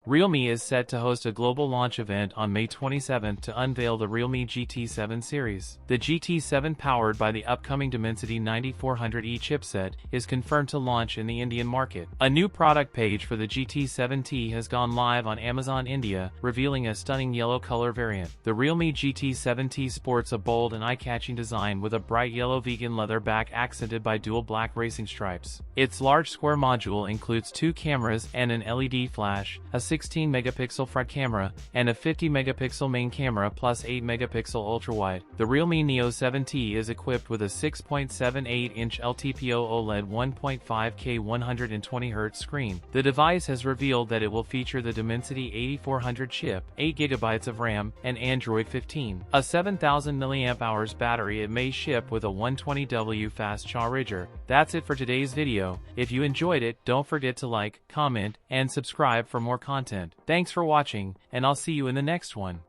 Realme is set to host a global launch event on May 27 to unveil the Realme GT 7 series. The GT 7, powered by the upcoming Dimensity 9400E chipset, is confirmed to launch in the Indian market. A new product page for the GT 7T has gone live on Amazon India, revealing a stunning yellow color variant. The Realme GT 7T sports a bold and eye-catching design with a bright yellow vegan leather back accented by dual black racing stripes. Its large square module includes 2 cameras and an LED flash, a 16-megapixel front camera, and a 50-megapixel main camera plus 8-megapixel ultrawide. The Realme Neo 7T is equipped with a 6.78-inch LTPO OLED 1.5K 120Hz screen. The device has revealed that it will feature the Dimensity 8400 chip, 8GB of RAM, and Android 15. A 7000 mAh battery. It may ship with a 120W fast charger. That's it for today's video. If you enjoyed it, don't forget to like, comment, and subscribe for more content. Thanks for watching, and I'll see you in the next one.